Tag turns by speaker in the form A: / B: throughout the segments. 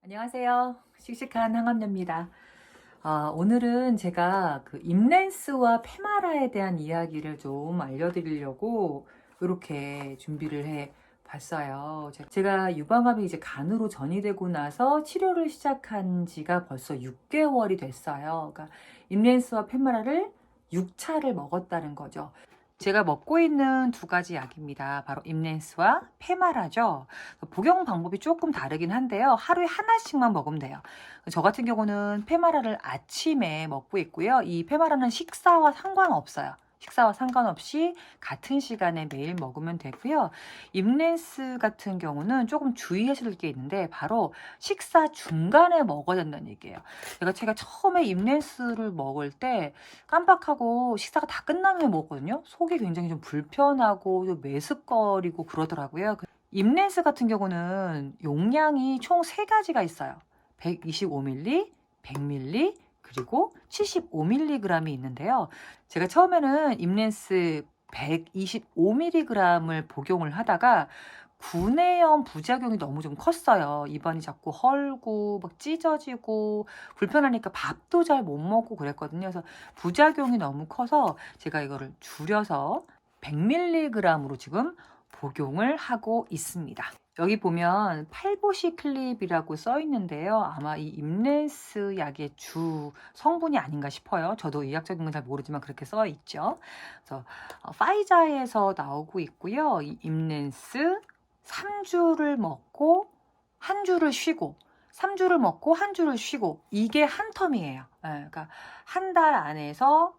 A: 안녕하세요. 씩씩한 항암녀입니다. 오늘은 제가 그 입렌스와 페마라에 대한 이야기를 좀 알려드리려고 이렇게 준비를 해 봤어요. 제가 유방암이 이제 간으로 전이되고 나서 치료를 시작한 지가 벌써 6개월이 됐어요. 그러니까 입렌스와 페마라를 6차를 먹었다는 거죠. 제가 먹고 있는 두 가지 약입니다. 바로 입렌스와 페마라죠. 복용 방법이 조금 다르긴 한데요. 하루에 하나씩만 먹으면 돼요. 저 같은 경우는 페마라를 아침에 먹고 있고요. 이 페마라는 식사와 상관없어요. 식사와 상관없이 같은 시간에 매일 먹으면 되고요. 입렌스 같은 경우는 조금 주의하셔야 될 게 있는데 바로 식사 중간에 먹어야 된다는 얘기예요. 제가 처음에 입렌스를 먹을 때 깜빡하고 식사가 다 끝나면 먹었거든요. 속이 굉장히 좀 불편하고 좀 메스꺼리고 그러더라고요. 입렌스 같은 경우는 용량이 총 3가지가 있어요. 125ml, 100ml, 그리고 75mg이 있는데요. 제가 처음에는 입렌스 125mg을 복용을 하다가 구내염 부작용이 너무 좀 컸어요. 입안이 자꾸 헐고 막 찢어지고 불편하니까 밥도 잘 못 먹고 그랬거든요. 그래서 부작용이 너무 커서 제가 이거를 줄여서 100mg으로 지금 복용을 하고 있습니다. 여기 보면 팔보시클립이라고 써 있는데요. 아마 이 입렌스 약의 주 성분이 아닌가 싶어요. 저도 의학적인 건 잘 모르지만 그렇게 써 있죠. 그래서 파이자에서 나오고 있고요. 이 입렌스 3주를 먹고 한 주를 쉬고 3주를 먹고 한 주를 쉬고 이게 한 텀이에요. 그러니까 한 달 안에서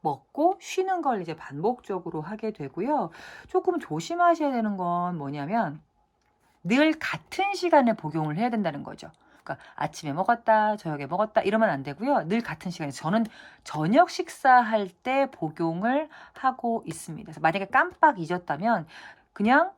A: 먹고 쉬는 걸 이제 반복적으로 하게 되고요. 조금 조심하셔야 되는 건 뭐냐면 늘 같은 시간에 복용을 해야 된다는 거죠. 그러니까 아침에 먹었다, 저녁에 먹었다 이러면 안 되고요. 늘 같은 시간에 저는 저녁 식사할 때 복용을 하고 있습니다. 그래서 만약에 깜빡 잊었다면 그냥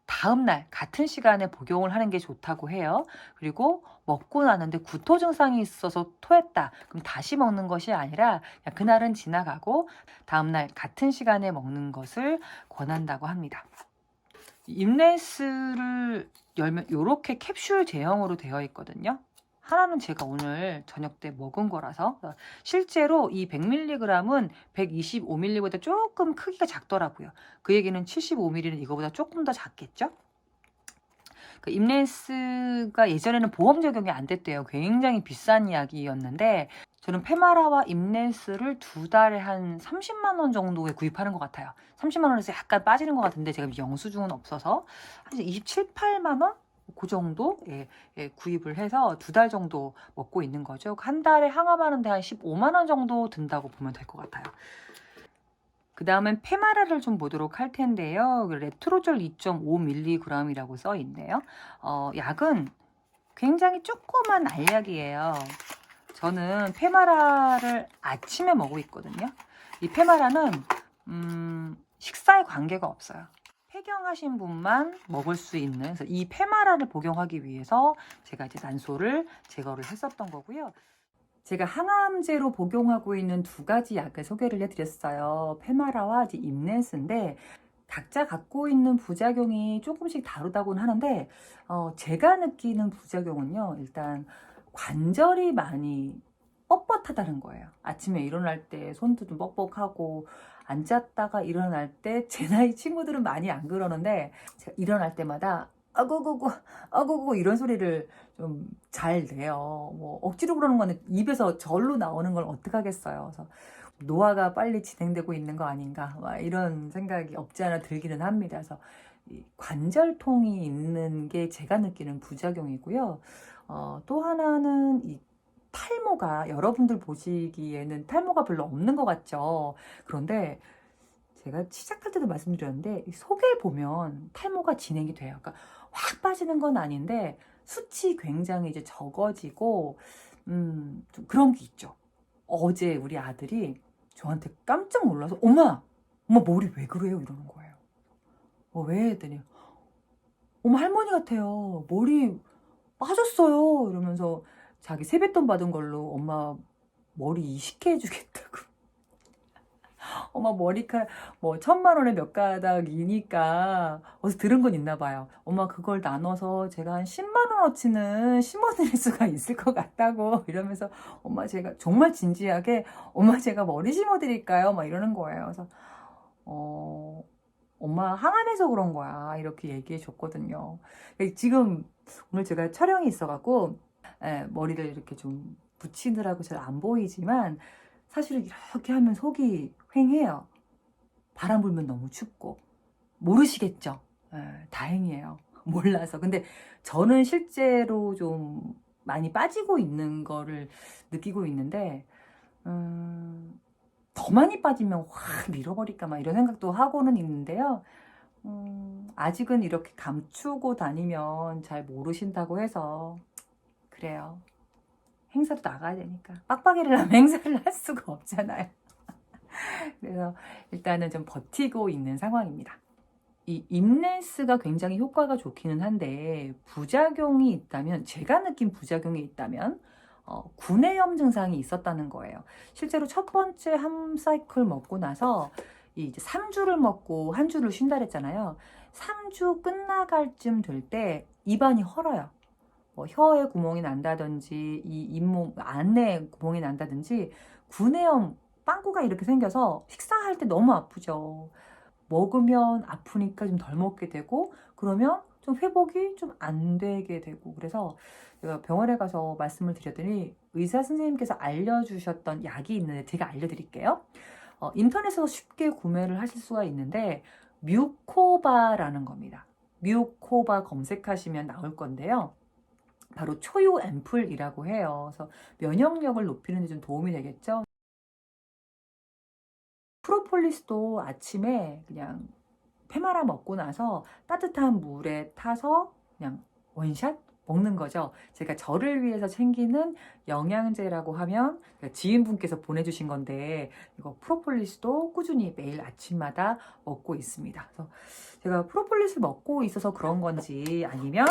A: 다음날 같은 시간에 복용을 하는 게 좋다고 해요. 그리고 먹고 나는데 구토 증상이 있어서 토했다. 그럼 다시 먹는 것이 아니라 그냥 그날은 지나가고 다음날 같은 시간에 먹는 것을 권한다고 합니다. 입렌스를 열면 이렇게 캡슐 제형으로 되어 있거든요. 하나는 제가 오늘 저녁 때 먹은 거라서 실제로 이 100mg은 125ml보다 조금 크기가 작더라고요. 그 얘기는 75ml는 이거보다 조금 더 작겠죠? 그 입렌스가 예전에는 보험 적용이 안 됐대요. 굉장히 비싼 약이었는데 저는 페마라와 입렌스를 2달에 한 30만 원 정도에 구입하는 것 같아요. 30만 원에서 약간 빠지는 것 같은데 제가 영수증은 없어서 한 27, 8만 원? 그 정도에 구입을 해서 2달 정도 먹고 있는 거죠. 한 달에 항암하는데 한 15만 원 정도 든다고 보면 될 것 같아요. 그 다음엔 페마라를 좀 보도록 할 텐데요. 레트로졸 2.5mg이라고 써 있네요. 약은 굉장히 조그만 알약이에요. 저는 페마라를 아침에 먹고 있거든요. 이 페마라는 식사에 관계가 없어요. 폐경하신 분만 먹을 수 있는, 그래서 이 페마라를 복용하기 위해서 제가 이제 난소를 제거를 했었던 거고요. 제가 항암제로 복용하고 있는 2가지 약을 소개를 해드렸어요. 페마라와 이제 입렌스인데 각자 갖고 있는 부작용이 조금씩 다르다고는 하는데 제가 느끼는 부작용은요. 일단 관절이 많이 뻣뻣하다는 거예요. 아침에 일어날 때 손도 좀 뻑뻑하고 앉았다가 일어날 때 제 나이 친구들은 많이 안 그러는데 제가 일어날 때마다 아구구구 아구구구 이런 소리를 좀 잘 내요. 뭐 억지로 그러는 거는 입에서 절로 나오는 걸 어떡하겠어요. 그래서 노화가 빨리 진행되고 있는 거 아닌가 이런 생각이 없지 않아 들기는 합니다. 그래서 이 관절통이 있는 게 제가 느끼는 부작용이고요. 또 하나는 이 탈모가 여러분들 보시기에는 탈모가 별로 없는 것 같죠. 그런데 제가 시작할 때도 말씀드렸는데 속에 보면 탈모가 진행이 돼요. 그러니까 확 빠지는 건 아닌데 수치 굉장히 이제 적어지고 좀 그런 게 있죠. 어제 우리 아들이 저한테 깜짝 놀라서 엄마 머리 왜 그래요? 이러는 거예요. 왜? 했더니 엄마 할머니 같아요. 머리 빠졌어요. 이러면서 자기 세뱃돈 받은 걸로 엄마 머리 이식해 주겠다고. 엄마 머리카락 뭐 1,000만 원에 몇 가닥이니까 어디서 들은 건 있나 봐요. 엄마 그걸 나눠서 제가 한 10만 원어치는 심어드릴 수가 있을 것 같다고 이러면서 엄마 제가 정말 진지하게 엄마 제가 머리 심어드릴까요? 막 이러는 거예요. 그래서 엄마 항암해서 그런 거야 이렇게 얘기해 줬거든요. 지금 오늘 제가 촬영이 있어갖고 머리를 이렇게 좀 붙이느라고 잘 안 보이지만 사실은 이렇게 하면 속이 휑해요. 바람 불면 너무 춥고. 모르시겠죠? 다행이에요. 몰라서. 근데 저는 실제로 좀 많이 빠지고 있는 거를 느끼고 있는데 더 많이 빠지면 확 밀어버릴까 막 이런 생각도 하고는 있는데요. 아직은 이렇게 감추고 다니면 잘 모르신다고 해서 그래요. 행사도 나가야 되니까 빡빡이를 하면 행사를 할 수가 없잖아요. 그래서 일단은 좀 버티고 있는 상황입니다. 이 임랜스가 굉장히 효과가 좋기는 한데 부작용이 있다면, 제가 느낀 부작용이 있다면 구내염 증상이 있었다는 거예요. 실제로 첫 번째 한 사이클 먹고 나서 이제 3주를 먹고 한 주를 쉰다 그랬잖아요. 3주 끝나갈 쯤 될 때 입안이 헐어요. 뭐 혀에 구멍이 난다든지 이 잇몸 안에 구멍이 난다든지 구내염 빵꾸가 이렇게 생겨서 식사할 때 너무 아프죠. 먹으면 아프니까 좀 덜 먹게 되고 그러면 좀 회복이 좀 안 되게 되고, 그래서 제가 병원에 가서 말씀을 드렸더니 의사 선생님께서 알려주셨던 약이 있는데 제가 알려드릴게요. 인터넷에서 쉽게 구매를 하실 수가 있는데 뮤코바라는 겁니다. 뮤코바 검색하시면 나올 건데요. 바로 초유 앰플이라고 해요. 그래서 면역력을 높이는 데 좀 도움이 되겠죠. 프로폴리스도 아침에 그냥 페마라 먹고 나서 따뜻한 물에 타서 그냥 원샷 먹는 거죠. 제가 저를 위해서 챙기는 영양제라고 하면 지인분께서 보내주신 건데 이거 프로폴리스도 꾸준히 매일 아침마다 먹고 있습니다. 그래서 제가 프로폴리스 먹고 있어서 그런 건지 아니면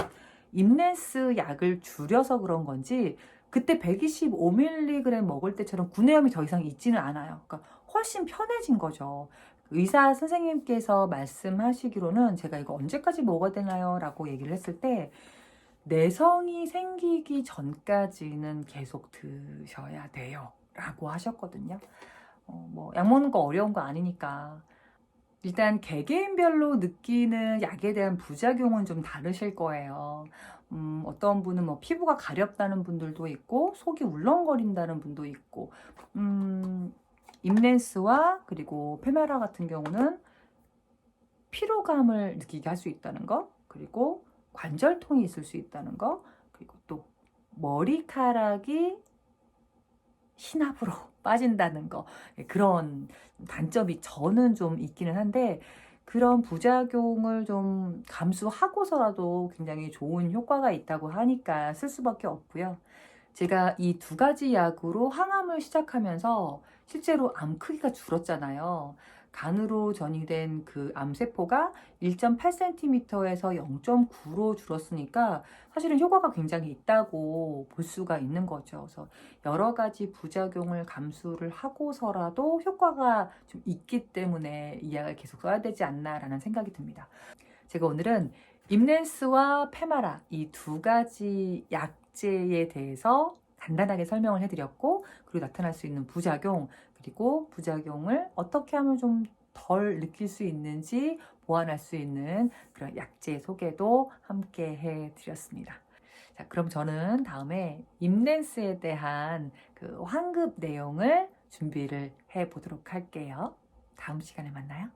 A: 임랜스 약을 줄여서 그런 건지 그때 125mg 먹을 때처럼 구내염이 더 이상 있지는 않아요. 그러니까 훨씬 편해진 거죠. 의사 선생님께서 말씀하시기로는 제가 이거 언제까지 먹어야 되나요? 라고 얘기를 했을 때 내성이 생기기 전까지는 계속 드셔야 돼요 라고 하셨거든요. 뭐 약 먹는 거 어려운 거 아니니까. 일단 개개인별로 느끼는 약에 대한 부작용은 좀 다르실 거예요. 어떤 분은 뭐 피부가 가렵다는 분들도 있고 속이 울렁거린다는 분도 있고, 임랜스와 그리고 페메라 같은 경우는 피로감을 느끼게 할 수 있다는 거, 그리고 관절통이 있을 수 있다는 거, 그리고 또 머리카락이 신압으로 빠진다는 거, 그런 단점이 저는 좀 있기는 한데 그런 부작용을 좀 감수하고서라도 굉장히 좋은 효과가 있다고 하니까 쓸 수밖에 없고요. 제가 이 2가지 약으로 항암을 시작하면서 실제로 암 크기가 줄었잖아요. 간으로 전이된 그 암세포가 1.8cm에서 0.9로 줄었으니까 사실은 효과가 굉장히 있다고 볼 수가 있는 거죠. 그래서 여러 가지 부작용을 감수를 하고서라도 효과가 좀 있기 때문에 이 약을 계속 써야 되지 않나라는 생각이 듭니다. 제가 오늘은 임랜스와 페마라 이 2가지 약제에 대해서 간단하게 설명을 해드렸고, 그리고 나타날 수 있는 부작용, 그리고 부작용을 어떻게 하면 좀 덜 느낄 수 있는지 보완할 수 있는 그런 약제 소개도 함께 해드렸습니다. 자, 그럼 저는 다음에 임랜스에 대한 그 환급 내용을 준비를 해 보도록 할게요. 다음 시간에 만나요.